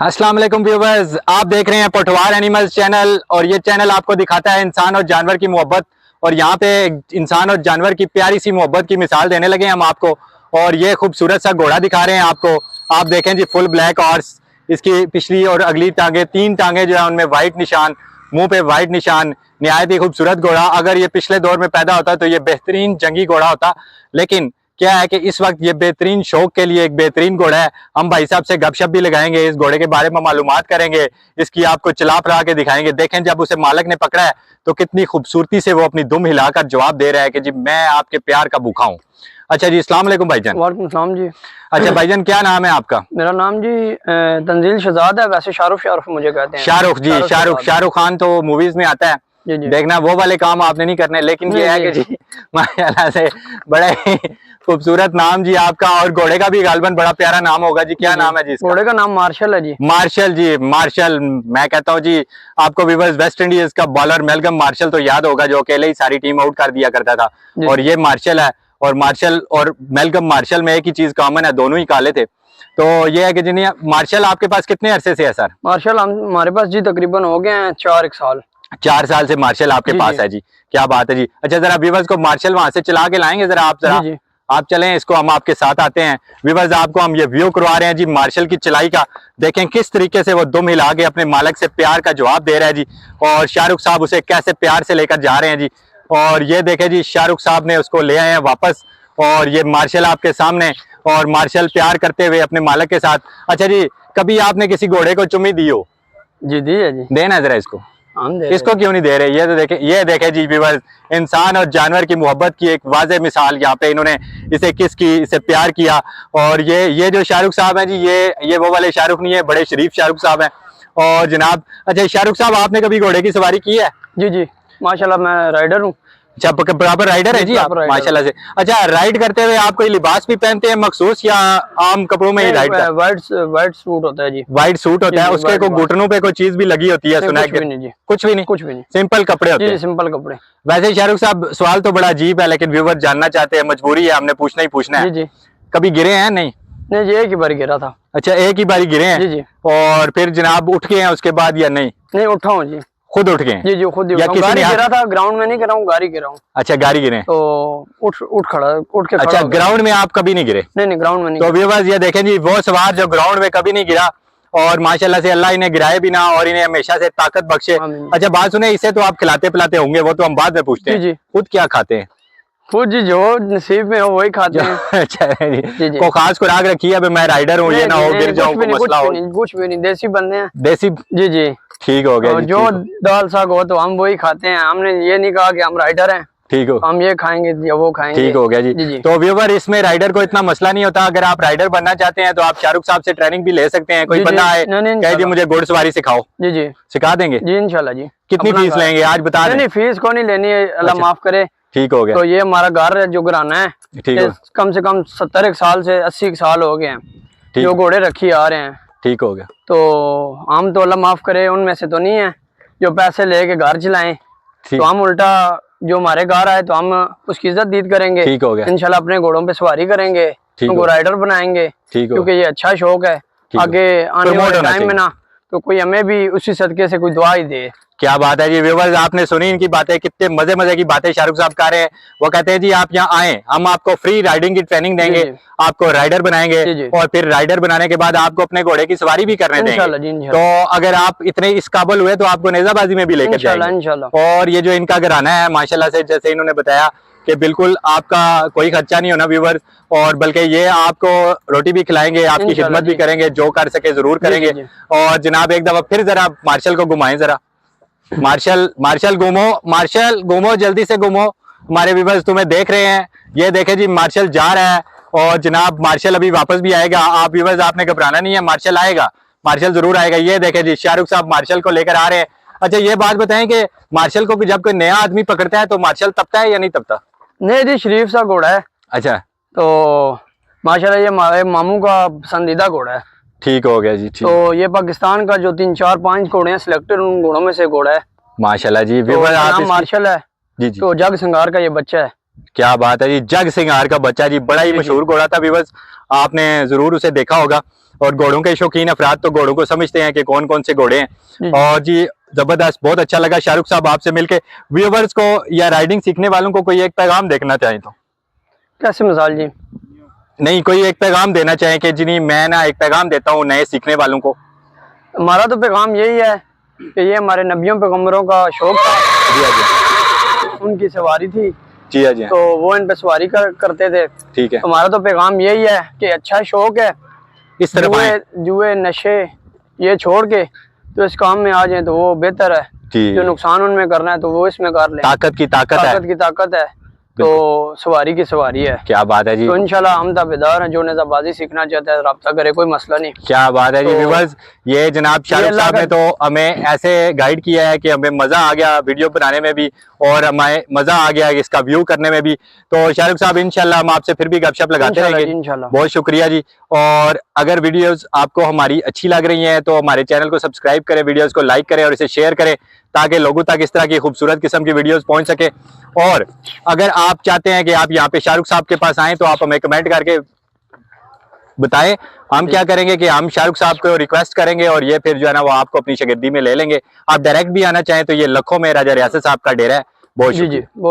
अस्सलाम वालेकुम व्यूवर्स, आप देख रहे हैं पटवार एनिमल्स चैनल और ये चैनल आपको दिखाता है इंसान और जानवर की मोहब्बत। और यहाँ पे इंसान और जानवर की प्यारी सी मोहब्बत की मिसाल देने लगे हम आपको। और ये खूबसूरत सा घोड़ा दिखा रहे हैं आपको। आप देखें जी, फुल ब्लैक हॉर्स, इसकी पिछली और अगली टांगे, तीन टांगे जो है उनमें वाइट निशान, मुंह पे वाइट निशान, निहायत ही खूबसूरत घोड़ा। अगर ये पिछले दौर में पैदा होता तो ये बेहतरीन जंगी घोड़ा होता, लेकिन क्या है कि इस वक्त ये बेहतरीन शौक के लिए एक बेहतरीन घोड़ा है। हम भाई साहब से गपशप भी लगाएंगे, इस घोड़े के बारे में मालूमात करेंगे, इसकी आपको चला फिरा के दिखाएंगे। देखें जब उसे मालिक ने पकड़ा है तो कितनी खूबसूरती से वो अपनी दुम हिलाकर जवाब दे रहा है कि जी मैं आपके प्यार का भूखा हूँ। अच्छा जी, अस्सलाम वालेकुम भाईजान। वालेकुम सलाम जी। अच्छा भाईजान, क्या नाम है आपका? मेरा नाम जी तंजील शहजाद है, वैसे शाहरुख मुझे कहते हैं। शाहरुख जी, शाहरुख खान तो मूवीज में आता है। जी जी। देखना वो वाले काम आपने नहीं करने, लेकिन ये है कि जी माशाल्लाह से बड़ा ही खूबसूरत नाम जी आपका। और घोड़े का भी गालबन बड़ा प्यारा नाम होगा जी। क्या नाम है जी? घोड़े का नाम मार्शल है जी। मार्शल जी, मार्शल। मैं कहता हूँ जी, आपको विवर्स वेस्ट इंडीज का बॉलर मेलकम मार्शल तो याद होगा, जो अकेले ही सारी टीम आउट कर दिया करता था। और ये मार्शल है, और मार्शल और मेलकम मार्शल में एक ही चीज कॉमन है, दोनों ही काले थे। तो ये है कि जी मार्शल आपके पास कितने अरसे से है सर? मार्शल हमारे पास जी तकरीबन हो गए हैं 4 साल। 4 साल से मार्शल आपके पास है जी। क्या बात है जी। अच्छा, जरा व्यूवर्स को मार्शल वहां से चला के लाएंगे जरा आप, जरा आप चलें, इसको हम आपके साथ आते हैं। व्यूवर्स आपको हम ये व्यू करवा रहे हैं जी मार्शल की चलाई का। देखें किस तरीके से वो दुम हिला के अपने मालिक से प्यार का जवाब दे रहा है जी, और शाहरुख साहब उसे कैसे प्यार से लेकर जा रहे हैं जी। और ये देखे जी, शाहरुख साहब ने उसको ले आए हैं वापस, और ये मार्शल आपके सामने, और मार्शल प्यार करते हुए अपने मालिक के साथ। अच्छा जी, कभी आपने किसी घोड़े को चुम्मी दी हो? जी दी है जी। देना जरा इसको। इसको क्यों नहीं दे रहे? ये देखे जी व्यूअर्स, इंसान और जानवर की मोहब्बत की एक वाज़े मिसाल यहाँ पे इन्होंने इसे किस की, इसे प्यार किया। और ये जो शाहरुख साहब हैं जी, ये वो वाले शाहरुख नहीं है, बड़े शरीफ शाहरुख साहब हैं। और जनाब, अच्छा शाहरुख साहब, आपने कभी घोड़े की सवारी की है? जी जी, माशाल्लाह मैं राइडर हूँ। अच्छा, बराबर राइडर है जी आप, माशाल्लाह से। अच्छा, राइड करते हुए आप कोई लिबास भी पहनते हैं मखसूस, या आम कपड़ों में ही राइड? वाइट सूट होता है जी। वाइट सूट होता है, उसके को घुटनों पे कोई चीज भी लगी होती है? सुना है कुछ भी नहीं जी। कुछ भी नहीं? कुछ भी नहीं, सिंपल कपड़े होते हैं। सिंपल कपड़े। वैसे शाहरुख साहब, सवाल तो बड़ा अजीब है, लेकिन व्यूवर जानना चाहते हैं, मजबूरी है, हमने पूछना ही पूछना है। जी जी। कभी गिरे हैं? नहीं नहीं जी, एक ही बार गिरा था। अच्छा, एक ही बारी गिरे हैं? जी जी। और फिर जनाब उठ गए हैं उसके बाद या नहीं? नहीं, उठा हूँ जी। खुद उठ गए? जी जी, खुद ही या किसी ने गिरा था, ग्राउंड में नहीं गिरा हूँ, गाड़ी गिरा हूँ। अच्छा, गाड़ी गिरे तो उठ के खड़ा। अच्छा, ग्राउंड में आप कभी नहीं गिरे? नहीं, ग्राउंड में नहीं। तो व्यूवर्स ये देखें जी, वो सवार जो ग्राउंड में कभी नहीं गिरा, और माशाल्लाह से अल्लाह इन्हें गिराए भी ना, और इन्हें हमेशा से ताकत बख्शे। अच्छा बात सुने, इसे तो आप खिलाते पिलाते होंगे, वो तो हम बाद में पूछते हैं। खुद क्या खाते हैं? खुद जी जो नसीब में हो वही खाते हैं। अच्छा जी, को खास खुराक रखी है, मैं राइडर हूँ, ये ना हो गिर जाऊं, मसला हो? कुछ भी नहीं, देसी बंदे हैं। देसी? जी जी, ठीक हो गया। जो दाल साग हो तो हम वही खाते हैं, हमने ये नहीं कहा कि हम राइडर हैं। ठीक हो, हम ये खाएंगे या वो खाएंगे। ठीक हो गया जी। तो व्यूवर, इसमें राइडर को इतना मसला नहीं होता। अगर आप राइडर बनना चाहते हैं तो आप शाहरुख साहब से ट्रेनिंग भी ले सकते हैं। कोई बंदा आए कहे जी मुझे घुड़सवारी सिखाओ, जी जी सिखा देंगे जी, इंशाल्लाह जी। कितनी फीस लेंगे आज बता दें? नहीं, फीस को नहीं लेनी है, अल्लाह माफ करे। ठीक हो गया। तो ये हमारा घर जो घराना है, कम से कम 70 साल से 80 साल हो गए हैं जो घोड़े रखी आ रहे हैं। ठीक हो गया। तो हम तो अल्लाह माफ करे उनमें से तो नहीं है जो पैसे लेके घर चलाएं, तो हम उल्टा जो हमारे घर आए तो हम उसकी इज्जत दीद करेंगे। ठीक हो गया। इंशाल्लाह अपने घोड़ों पे सवारी करेंगे, उनको राइडर बनाएंगे, क्योंकि ये अच्छा शौक है। आगे आने वाले टाइम में ना तो कोई हमें भी उसी सदके से कोई दुआ ही दे। क्या बात है जी व्यूवर्स, आपने सुनी इनकी बातें, कितने मजे मजे की बातें शाहरुख साहब कर रहे हैं। वो कहते हैं जी आप यहाँ आए, हम आपको फ्री राइडिंग की ट्रेनिंग देंगे, आपको राइडर बनाएंगे, और फिर राइडर बनाने के बाद आपको अपने घोड़े की सवारी भी करने देंगे। तो अगर आप इतने इस काबिल हुए तो आपको नेजाबाजी में भी लेकर जाएंगे। और ये जो इनका घराना है माशाल्लाह से, जैसे इन्होंने बताया कि बिल्कुल आपका कोई खर्चा नहीं होना व्यूवर्स, और बल्कि ये आपको रोटी भी खिलाएंगे, आपकी खिदमत भी करेंगे, जो कर सके जरूर करेंगे। और जनाब एक दफा फिर जरा मार्शल को घुमाएं जरा। मार्शल घूमो जल्दी से घूमो। हमारे व्यूअर्स तुम्हें देख रहे हैं, ये देखे जी मार्शल जा रहा है, और जनाब मार्शल अभी वापस भी आएगा। आप व्यूअर्स आपने घबराना नहीं है, मार्शल आएगा, मार्शल जरूर आएगा। ये देखे जी शाहरुख साहब मार्शल को लेकर आ रहे हैं। अच्छा ये बात बताएं कि मार्शल को जब कोई नया आदमी पकड़ता है तो मार्शल तपता है या नहीं तपता? नहीं जी, शरीफ सा घोड़ा है। अच्छा, तो माशाल्लाह ये हमारे मामू का पसंदीदा घोड़ा है। ठीक हो गया जी। तो ये पाकिस्तान का जो 3 4 5 घोड़े हैं सिलेक्टेड, उन घोड़ों में से घोड़ा है माशाल्लाह जी। तो नाम मार्शल है जी। तो जग संगार का ये बच्चा है क्या बात है जी, जग सिंगार का बच्चा जी, बड़ा ही मशहूर घोड़ा था व्यूअर्स, आपने जरूर उसे देखा होगा। और घोड़ों के शौकीन अफराद तो घोड़ों को समझते हैं कि कौन कौन से घोड़े हैं। और जी जबरदस्त, बहुत अच्छा लगा शाहरुख साहब आपसे मिलके। व्यूअर्स को या राइडिंग सीखने वालों को कोई एक पैगाम देखना चाहें तो? कैसे मिसाल जी? नहीं, कोई एक पैगाम देना चाहें कि जी मैं ना एक पैगाम देता हूँ नए सीखने वालों को। हमारा तो पैगाम यही है कि ये हमारे नबियों पैगंबरों का शौक था। जी हाँ जी, उनकी सवारी थी। जी हाँ जी, तो वो इन पे सवारी करते थे। ठीक है। हमारा तो पैगाम यही है कि अच्छा शौक है, इस तरफ जुए नशे ये छोड़ के तो इस काम में आ जाए तो वो बेहतर है। जो नुकसान उनमें करना है तो वो इसमें कर ले। ताकत की ताकत है तो सवारी की सवारी है। क्या बात है जी। तो इंशाल्लाह हम ताबेदार हैं, जो नेज़ाबाजी सीखना चाहता है राब्ता करे, कोई मसला नहीं। क्या बात है जी। व्यूअर्स, ये जनाब शाहरुख साहब ने तो हमें ऐसे गाइड किया है कि हमें मजा आ गया वीडियो बनाने में भी और हमें मजा आ गया इसका व्यू करने में भी। तो शाहरुख साहब इंशाल्लाह हम आपसे फिर भी गपशप लगाते रहेंगे। बहुत शुक्रिया जी। और अगर वीडियोस आपको हमारी अच्छी लग रही हैं तो हमारे चैनल को सब्सक्राइब करें, वीडियोस को लाइक करें और इसे शेयर करें ताकि लोगों तक इस तरह की खूबसूरत किस्म की वीडियोस पहुंच सके। और अगर आप चाहते हैं कि आप यहाँ पे शाहरुख साहब के पास आएं तो आप हमें कमेंट करके बताएं। हम क्या करेंगे कि हम शाहरुख साहब को रिक्वेस्ट करेंगे और ये फिर जो है ना वो आपको अपनी शागिर्दी में ले लेंगे। आप डायरेक्ट भी आना चाहें तो ये लखों में राजा रियासत साहब का डेरा है। बहुत शुक्रिया।